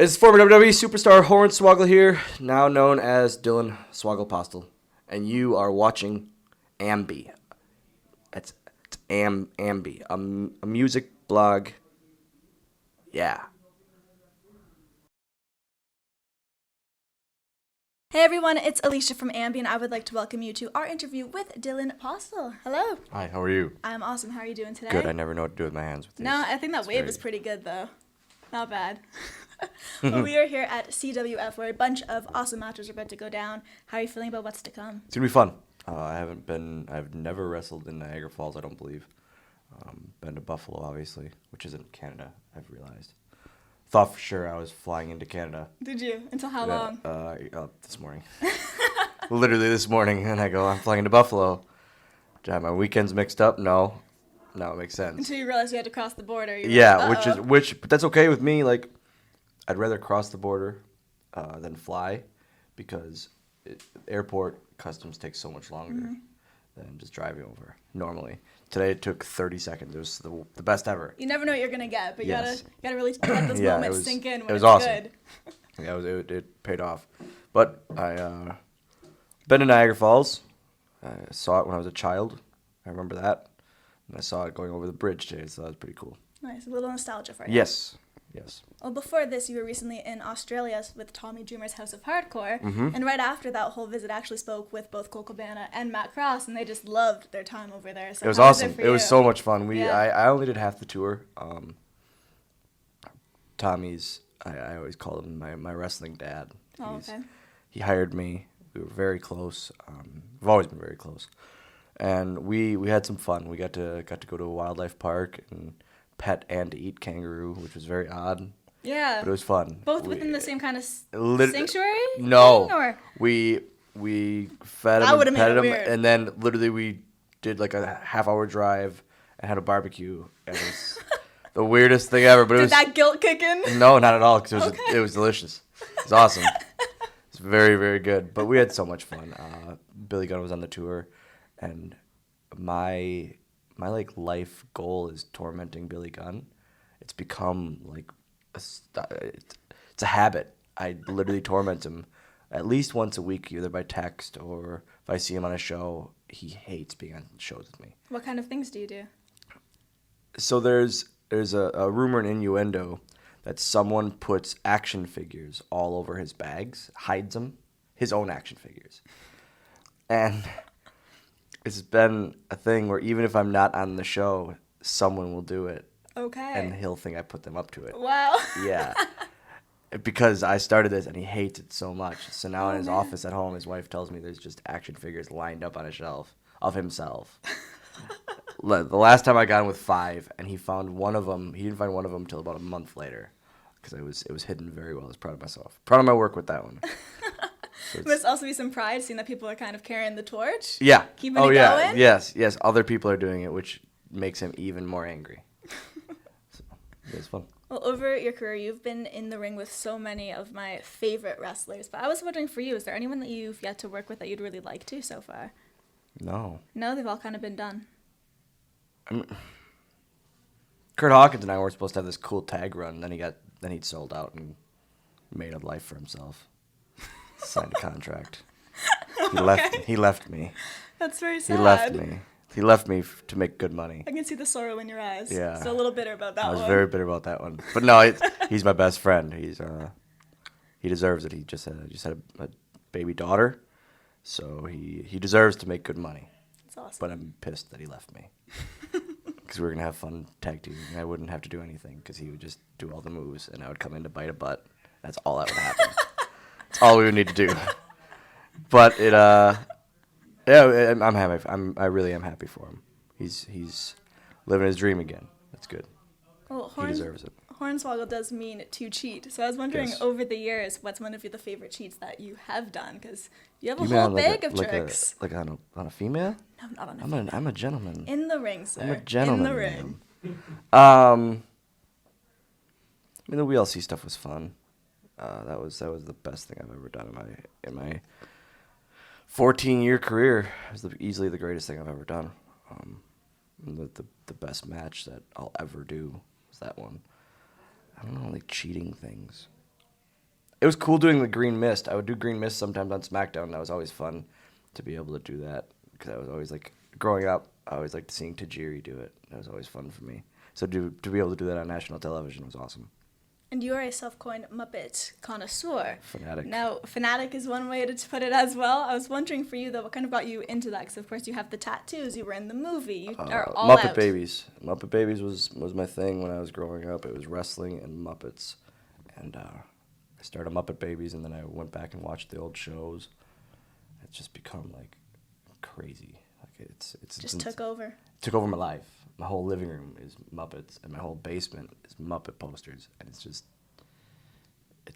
It's former WWE superstar Hornswoggle here, now known as Dylan Postl, and you are watching AMBY. It's AMBY, a music blog. Yeah. Hey everyone, it's Alicia from AMBY, and I would like to welcome you to our interview with Dylan Postl. Hello. Hi, how are you? I'm awesome. How are you doing today? Good. I never know what to do with my hands with these. No, I think that wave is pretty good though. Not bad. Well, we are here at CWF where a bunch of awesome matches are about to go down. How are you feeling about what's to come? It's gonna be fun. I've never wrestled in Niagara Falls, I don't believe. Been to Buffalo, obviously, which isn't Canada, I've realized. Thought for sure I was flying into Canada. Did you? Until how long? This morning. Literally this morning, and I go, I'm flying into Buffalo. Did I have my weekends mixed up? No. No, it makes sense. Until you realized you had to cross the border. Yeah, but that's okay with me. Like, I'd rather cross the border than fly, because airport customs takes so much longer than just driving over normally. Today it took 30 seconds. It was the best ever. You never know what you're gonna get, but Yes. you gotta really let those moments sink in when it was it's awesome. good. Yeah, it paid off. But I been to Niagara Falls. I saw it when I was a child. I remember that. And I saw it going over the bridge today, so that was pretty cool. Nice, a little nostalgia for you. Yes. Well, before this, you were recently in Australia with Tommy Dreamer's House of Hardcore, and right after that whole visit, I actually spoke with both Cole Cabana and Matt Cross, and they just loved their time over there. So It was how awesome. it It was so much fun. I only did half the tour. Tommy's, I always call him my wrestling dad. Oh, okay. He hired me. We were very close. We've always been very close, and we had some fun. We got to go to a wildlife park and pet and eat kangaroo, which was very odd. Yeah. But it was fun. Both within the same kind of sanctuary? No. Thing, or? We fed him and petted him, and then literally we did like a half-hour drive and had a barbecue. And it was the weirdest thing ever. But Did that guilt kick in? No, not at all, because it was delicious. It was awesome. It's very, very good. But we had so much fun. Billy Gunn was on the tour, and my like life goal is tormenting Billy Gunn. It's become like it's a habit. I literally torment him at least once a week, either by text or if I see him on a show. He hates being on shows with me. What kind of things do you do? So there's a rumor and innuendo that someone puts action figures all over his bags, hides them, his own action figures, and it's been a thing where even if I'm not on the show, someone will do it. Okay. And he'll think I put them up to it. Wow. Yeah. Because I started this and he hates it so much. So now in his office at home, his wife tells me there's just action figures lined up on a shelf of himself. The last time I got him with 5, and he found one of them. He didn't find one of them until about a month later, because it was hidden very well. I was proud of myself. Proud of my work with that one. So must also be some pride seeing that people are kind of carrying the torch. Yeah. Keeping it going. Yes. Other people are doing it, which makes him even more angry. So, it's fun. Well, over your career, you've been in the ring with so many of my favorite wrestlers. But I was wondering for you, is there anyone that you've yet to work with that you'd really like to so far? No. No, they've all kind of been done. Kurt Hawkins and I were supposed to have this cool tag run. Then he sold out and made a life for himself. Signed a contract. He left me. That's very sad. He left me to make good money. I can see the sorrow in your eyes. Yeah. Still a little bitter about that one. I was very bitter about that one. But no, he's my best friend. He deserves it. He just had a baby daughter, so he deserves to make good money. That's awesome. But I'm pissed that he left me. Because we were going to have fun tag teaming, and I wouldn't have to do anything, because he would just do all the moves, and I would come in to bite a butt. That's all that would happen. That's all we would need to do. But I'm happy. I really am happy for him. He's living his dream again. That's good. Well, he deserves it. Hornswoggle does mean to cheat. So I was wondering, over the years, what's one of the favorite cheats that you have done? Because you have a whole bag of tricks. Like on a female? No, not on a female. I'm a gentleman. In the ring, sir. I'm a gentleman. In the ring. I mean, the WLC stuff was fun. That was the best thing I've ever done in my 14-year career. It was easily the greatest thing I've ever done. The best match that I'll ever do was that one. I don't know, like cheating things. it was cool doing the Green Mist. I would do Green Mist sometimes on SmackDown. And that was always fun to be able to do that because I was always like growing up. I always liked seeing Tajiri do it. That was always fun for me. So to be able to do that on national television was awesome. And you are a self-coined Muppet connoisseur. Fanatic. Now, fanatic is one way to put it as well. I was wondering for you, though, what kind of got you into that? Because, of course, you have the tattoos. You were in the movie. You are all Muppet out. Babies. Muppet Babies was my thing when I was growing up. It was wrestling and Muppets. And I started Muppet Babies, and then I went back and watched the old shows. It's just become, like, crazy. Like it's Just took over. Took over my life. My whole living room is Muppets, and my whole basement is Muppet posters, and it's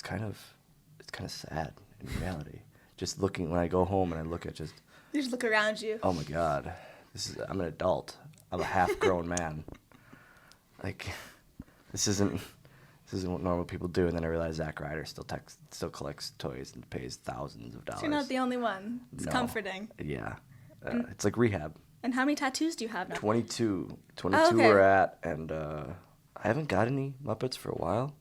kind of sad in reality. Just looking when I go home and I look at You just look around you. oh my God, I'm an adult. I'm a half-grown man. Like, this isn't what normal people do. And then I realize Zack Ryder still collects toys and pays thousands of dollars. So you're not the only one. It's No. comforting. Yeah, it's like rehab. And how many tattoos do you have now? 22 Oh, okay. we're at, and I haven't got any Muppets for a while.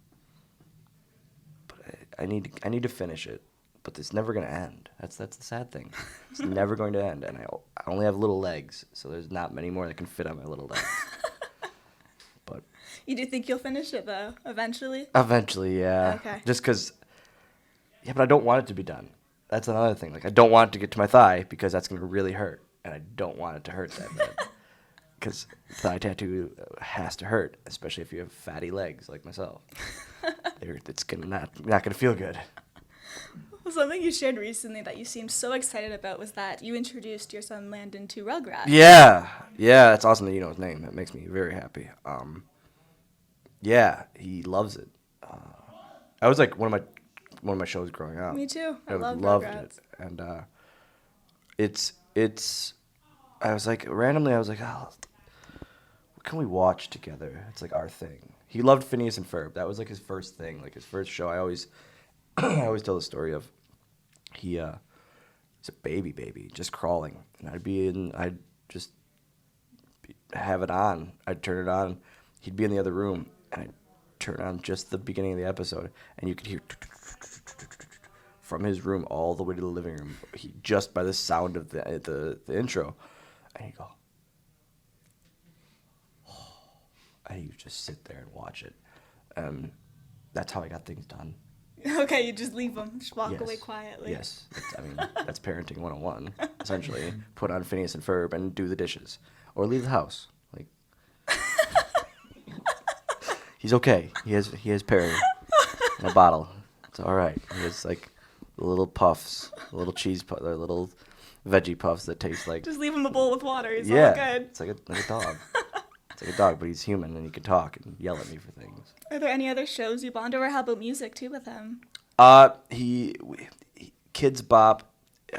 But I need to finish it. But it's never gonna end. That's the sad thing. It's never going to end, and I only have little legs, so there's not many more that can fit on my little legs. But You do think you'll finish it, though, eventually? eventually, yeah. Okay. Just because. Yeah, but I don't want it to be done. That's another thing. Like, I don't want it to get to my thigh because that's gonna really hurt. And I don't want it to hurt that bad. Because thigh tattoo has to hurt, especially if you have fatty legs like myself. It's not going to feel good. Well, something you shared recently that you seemed so excited about was that you introduced your son Landon to Rugrats. Yeah, it's awesome that you know his name. That makes me very happy. Yeah, he loves it. I was like one of my shows growing up. Me too. I loved Rugrats. it, and it's. I was like randomly. I was like, oh, what can we watch together? It's like our thing. He loved Phineas and Ferb. That was like his first thing, like his first show. I always tell the story of he's a baby, just crawling, and I'd just have it on. I'd turn it on. He'd be in the other room, and I'd turn on just the beginning of the episode, and you could hear from his room all the way to the living room. Just by the sound of the intro, and he'd go, and you just sit there and watch it. That's how I got things done. Okay, you just leave them. Just walk Yes. away quietly. Yes, that's parenting 101. Essentially, put on Phineas and Ferb and do the dishes, or leave the house. Like, he's okay. He has Perry in a bottle. It's all right. He has like little puffs, little cheese puffs, or little veggie puffs that taste like. Just leave him a bowl with water. He's all good. It's like a dog. It's like a dog, but he's human and he can talk and yell at me for things. Are there any other shows you bond over? How about music too with him? He Kids Bop.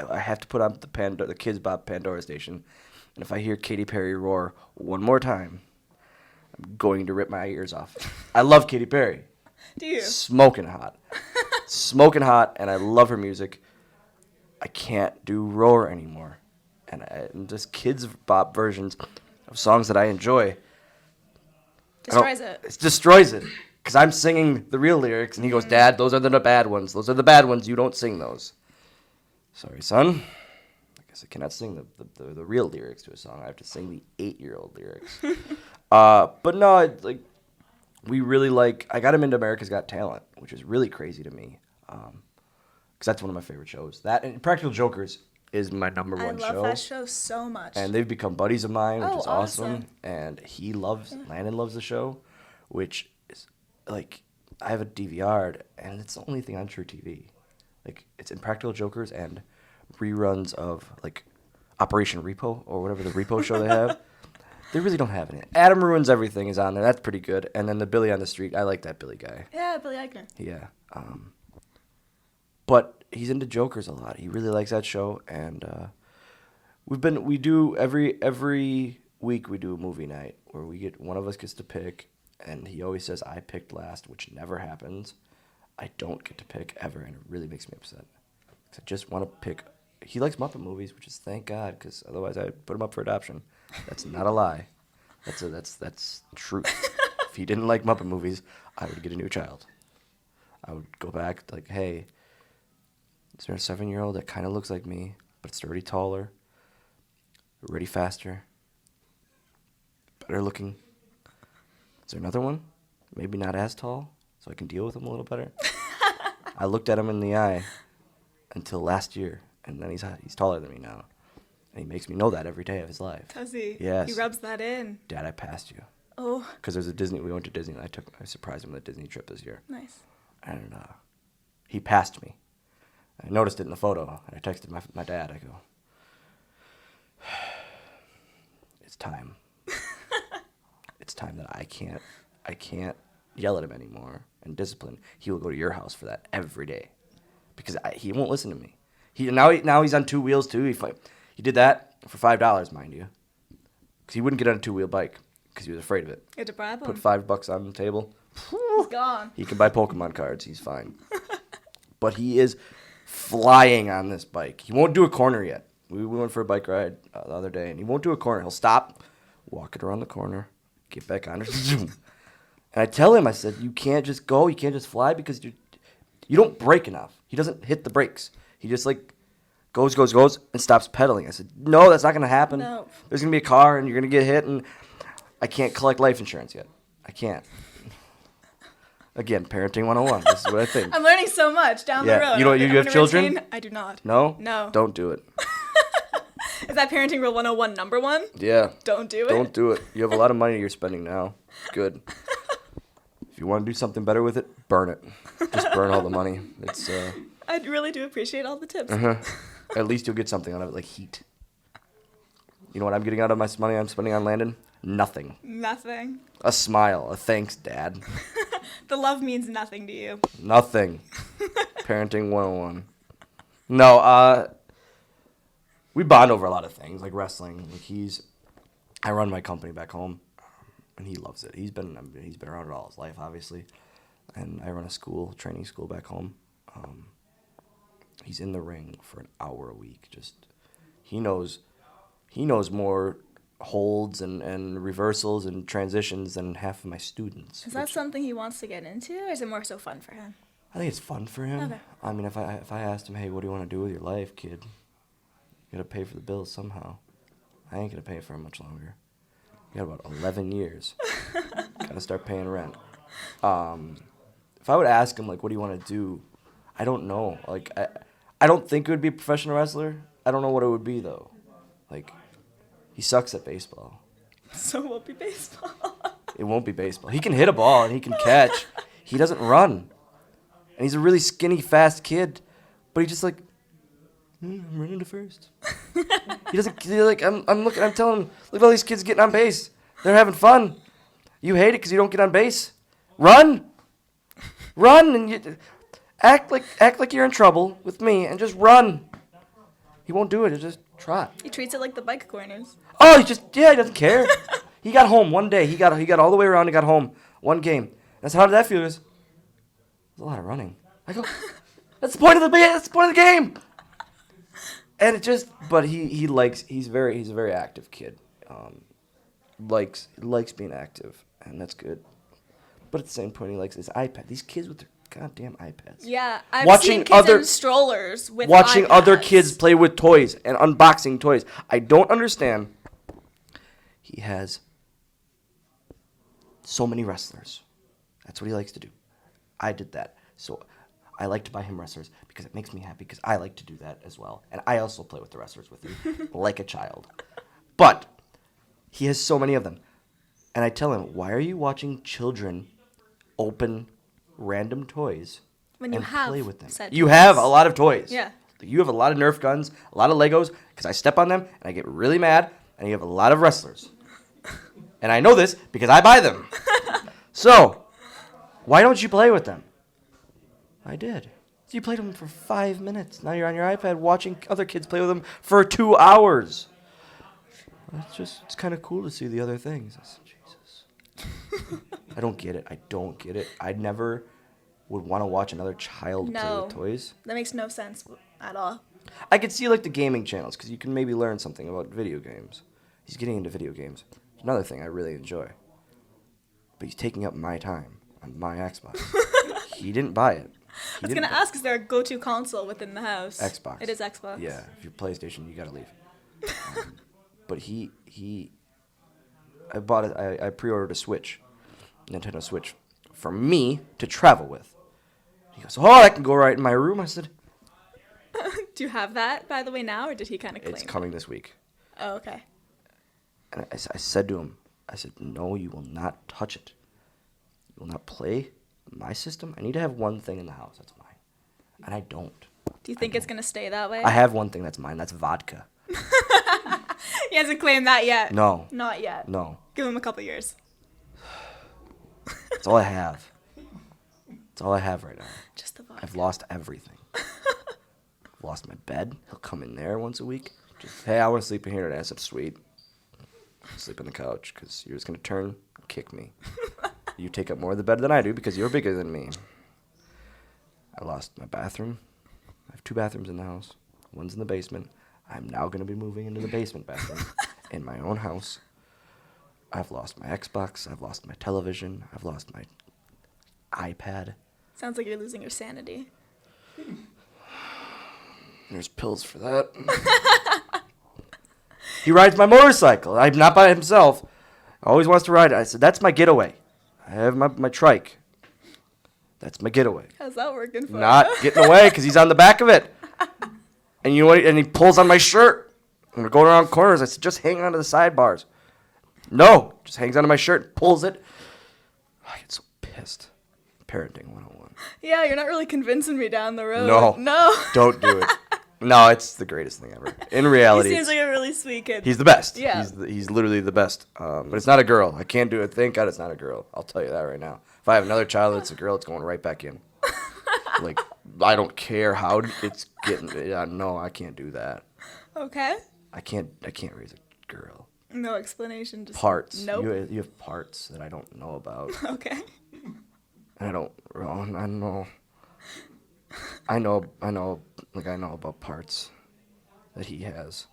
I have to put on the Kids Bop Pandora station, and if I hear Katy Perry roar one more time, I'm going to rip my ears off. I love Katy Perry. Do you? Smoking hot, and I love her music. I can't do roar anymore, and just Kids Bop versions of songs that I enjoy. Destroys it. It destroys it. Because I'm singing the real lyrics, and he goes, Dad, those are the bad ones. Those are the bad ones. You don't sing those. Sorry, son. I guess I cannot sing the real lyrics to a song. I have to sing the 8-year-old lyrics. But no, we really I got him into America's Got Talent, which is really crazy to me. Because that's one of my favorite shows. That and Practical Jokers is my number one show. I love that show so much. And they've become buddies of mine, which is awesome. Awesome. And Landon loves the show, which is, like, I have a DVR, and it's the only thing on True TV. Like, it's Impractical Jokers and reruns of, like, Operation Repo, or whatever the Repo show they have. They really don't have any. Adam Ruins Everything is on there. That's pretty good. And then the Billy on the Street. I like that Billy guy. Yeah, Billy Eichner. Yeah. But he's into Jokers a lot. He really likes that show, and we do every week we do a movie night where one of us gets to pick, and he always says I picked last, which never happens. I don't get to pick ever, and it really makes me upset. 'Cause I just want to pick. He likes Muppet movies, which is thank God, because otherwise I'd put him up for adoption. That's not a lie. That's truth. If he didn't like Muppet movies, I would get a new child. I would go back like, hey, is there a 7-year-old that kind of looks like me, but it's already taller, already faster, better looking? Is there another one? Maybe not as tall, so I can deal with him a little better. I looked at him in the eye until last year, and then he's taller than me now. And he makes me know that every day of his life. Does he? Yes. He rubs that in. Dad, I passed you. Oh. Because we went to Disney, and I surprised him with a Disney trip this year. Nice. And he passed me. I noticed it in the photo, and I texted my dad. I go, it's time. It's time that I can't yell at him anymore and discipline. He will go to your house for that every day, because he won't listen to me. Now he's on 2 wheels too. He did that for $5, mind you, because he wouldn't get on a 2-wheel bike because he was afraid of it. You had to bribe him. Put $5 on the table. He's gone. He can buy Pokemon cards. He's fine. But he is flying on this bike. He won't do a corner yet. We went for a bike ride the other day, and he won't do a corner. He'll stop, walk it around the corner, get back on it, zoom. And I tell him, I said, you can't just go, you can't just fly, because you don't brake enough. He doesn't hit the brakes. He just like goes, and stops pedaling. I said, no, that's not going to happen. No. There's going to be a car, and you're going to get hit, and I can't collect life insurance yet. I can't. Again, parenting 101. This is what I think. I'm learning so much down the road. You have children? I do not. No? No. Don't do it. Is that parenting rule 101 number 1? Yeah. Don't do it? Don't do it. You have a lot of money you're spending now. Good. If you want to do something better with it, burn it. Just burn all the money. It's I really do appreciate all the tips. At least you'll get something out of it, like heat. You know what I'm getting out of my money I'm spending on Landon? Nothing. Nothing. A smile. A thanks, Dad. The love means nothing to you. Nothing. Parenting 101. No, we bond over a lot of things, like wrestling. Like I run my company back home, and he loves it. He's been around it all his life, obviously. And I run a training school back home. He's in the ring for an hour a week. Just he knows more holds and reversals and transitions than half of my students. Is that something he wants to get into, or is it more so fun for him? I think it's fun for him. Okay. I mean, if I asked him, hey, what do you want to do with your life, kid? You gotta pay for the bills somehow. I ain't gonna pay for him much longer. You got about 11 years. Gotta start paying rent. If I would ask him, like, what do you want to do? I don't know. Like, I don't think it would be a professional wrestler. I don't know what it would be, though. Like, he sucks at baseball. So it won't be baseball. It won't be baseball. He can hit a ball and he can catch. He doesn't run. And he's a really skinny, fast kid. But he just like, I'm running to first. He doesn't, like, I'm telling him, look at all these kids getting on base. They're having fun. You hate it because you don't get on base. Run, and you act like you're in trouble with me, and just run. He won't do it. He'll just trot. He treats it like the bike corners. Oh, he doesn't care. He got home one day. He got all the way around and got home one game. That's how did that feel? He goes, there's a lot of running. I go, that's the point of the game. And it just, but he's a very active kid. Likes being active, and that's good. But at the same point, he likes his iPad. These kids with their goddamn iPads. Yeah, I've seen kids in strollers with watching iPads. Other kids play with toys and unboxing toys. I don't understand. He has so many wrestlers. That's what he likes to do. I did that. So I like to buy him wrestlers because it makes me happy because I like to do that as well. And I also play with the wrestlers with him like a child. But he has so many of them. And I tell him, why are you watching children open random toys when you and have play with them? said You toys. have a lot of toys. Yeah. You have a lot of Nerf guns, a lot of Legos, because I step on them and I get really mad, and you have a lot of wrestlers. And I know this because I buy them. So, why don't you play with them? I did. You played them for 5 minutes. Now you're on your iPad watching other kids play with them for 2 hours. It's kind of cool to see the other things. I said, Jesus. I don't get it. I never would want to watch another child play with toys. That makes no sense at all. I could see like the gaming channels because you can maybe learn something about video games. He's getting into video games. It's another thing I really enjoy. But he's taking up my time on my Xbox. He didn't buy it. I was going to ask, is there a go-to console within the house? Xbox. It is Xbox. Yeah, if you're PlayStation, you gotta leave. But I pre-ordered a Switch, Nintendo Switch, for me to travel with. He goes, oh, that can go right in my room. I said, Do you have that, by the way, now, or did he kind of claim it's coming this week. Oh, okay. And I said to him, I said, no, you will not touch it. You will not play my system. I need to have one thing in the house that's mine. And I don't. Do you think it's going to stay that way? I have one thing that's mine. That's vodka. He hasn't claimed that yet. No. Not yet. No. Give him a couple years. That's all I have. That's all I have right now. Just the vodka. I've lost everything. I've lost my bed. He'll come in there once a week. Just, hey, I want to sleep in here today. I said, sweet. Sleep on the couch because you're just going to turn and kick me. You take up more of the bed than I do because you're bigger than me. I lost my bathroom. I have 2 bathrooms in the house. One's in the basement. I'm now going to be moving into the basement bathroom in my own house. I've lost my Xbox. I've lost my television. I've lost my iPad. Sounds like you're losing your sanity. There's pills for that. He rides my motorcycle. I'm not by himself. Always wants to ride it. I said, that's my getaway. I have my trike. That's my getaway. How's that working for Not you? getting away because he's on the back of it. And you know what? And he pulls on my shirt. And we're going around corners. I said, just hang onto the sidebars. No. Just hangs onto my shirt, pulls it. I get so pissed. Parenting 101. Yeah, you're not really convincing me down the road. No. Don't do it. No, it's the greatest thing ever. In reality, He seems like a really sweet kid. he's the best. Yeah. He's literally the best. But it's not a girl. I can't do it. Thank God it's not a girl. I'll tell you that right now. If I have another child that's a girl, it's going right back in. Like, I don't care how it's getting. Yeah, no, I can't do that. Okay. I can't raise a girl. No explanation. Just Parts. Nope. You have parts that I don't know about. Okay. And I know. I know about parts that he has.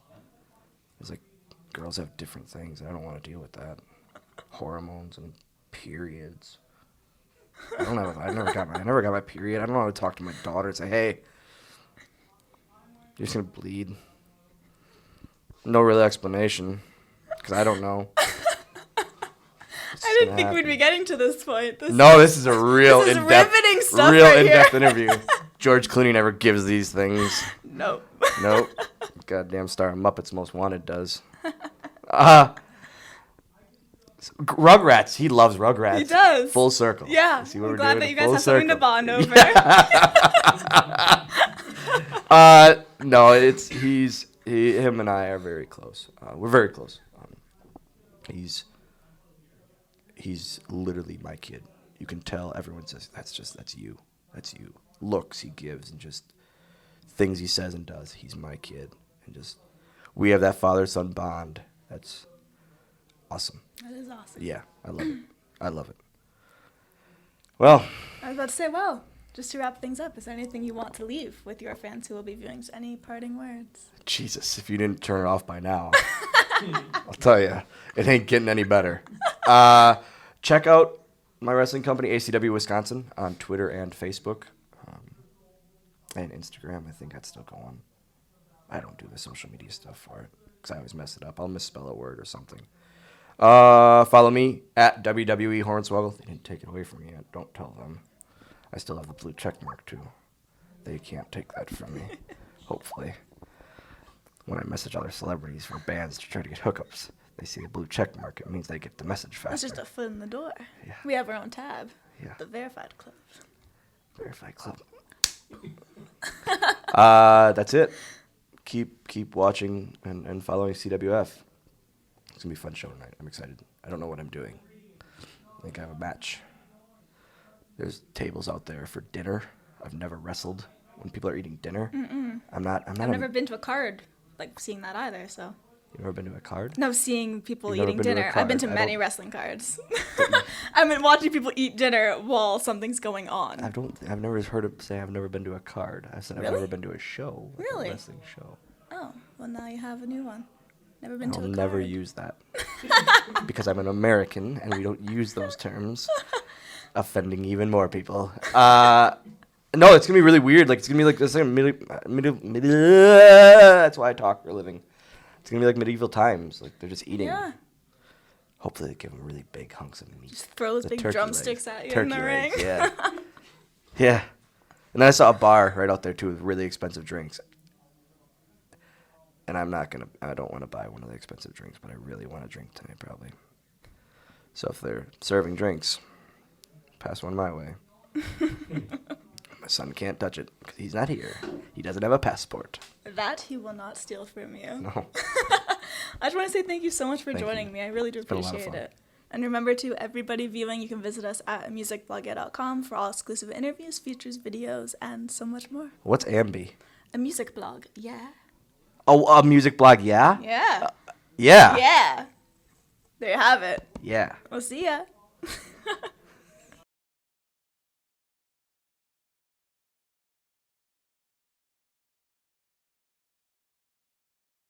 It's like girls have different things. I don't want to deal with that. Hormones and periods. I never got my period. I don't know how to talk to my daughter and say, "Hey, you're just gonna bleed." No real explanation, because I don't know. I didn't think we'd be getting to this point. This is a real this is in-depth, riveting stuff right in-depth here. interview. George Clooney never gives these things. Nope. Nope. Goddamn star of Muppets Most Wanted does. Rugrats. He loves Rugrats. He does. Full circle. Yeah. See what I'm we're glad doing? that you guys Full have something to circle. bond over. No, him and I are very close. We're very close. He's literally my kid. You can tell. Everyone says that's you. That's you. Looks he gives and just things he says and does. He's my kid, and just we have that father-son bond. That's awesome. That is awesome. Yeah, I love it. I love it. Well, I was about to say, well, just to wrap things up, is there anything you want to leave with your fans who will be viewing? Any parting words? Jesus, if you didn't turn it off by now, I'll tell you, it ain't getting any better. Check out my wrestling company, ACW Wisconsin, on Twitter and Facebook. And Instagram. I think I'd still go on. I don't do the social media stuff for it because I always mess it up. I'll misspell a word or something. Follow me at WWE Hornswoggle. They didn't take it away from me yet. Don't tell them. I still have the blue check mark too. They can't take that from me. Hopefully. When I message other celebrities for bands to try to get hookups, they see the blue check mark. It means they get the message faster. That's just a foot in the door. Yeah. We have our own tab. Yeah. The Verified Club. Verified Club. That's it. Keep watching and following CWF. It's gonna be a fun show tonight. I'm excited. I don't know what I'm doing. I think I have a match. There's tables out there for dinner. I've never wrestled when people are eating dinner. Mm-mm. I've never been to a card, like seeing that either, so. You've never been to a card? No, seeing people You've never eating been to a dinner. I've card. been to I many don't- wrestling cards. I've been watching people eat dinner while something's going on. I've never heard it say I've never been to a card. I said I've Really? never been to a show. Like Really? A wrestling show. Oh, well now you have a new one. Never been to I'll a never card. use that. Because I'm an American and we don't use those terms. Offending even more people. No, it's gonna be really weird. Like it's gonna be like this thing, that's why I talk for a living. It's gonna be like medieval times. Like they're just eating. Yeah. Hopefully they give them really big hunks of meat. Just throw those The big turkey drumsticks legs. at you Turkey in the legs, ring. Yeah. Yeah. And then I saw a bar right out there too with really expensive drinks. And I don't want to buy one of the expensive drinks, but I really want to drink tonight probably. So if they're serving drinks, pass one my way. My son can't touch it because he's not here. He doesn't have a passport. That he will not steal from you. No. I just want to say thank you so much for Thank joining you. me. I really do been a lot of appreciate fun. it. And remember, to everybody viewing, you can visit us at musicblogger.com for all exclusive interviews, features, videos, and so much more. What's AMBY? A music blog, yeah. Oh, a music blog, yeah? Yeah. Yeah. Yeah. There you have it. Yeah. We'll see ya.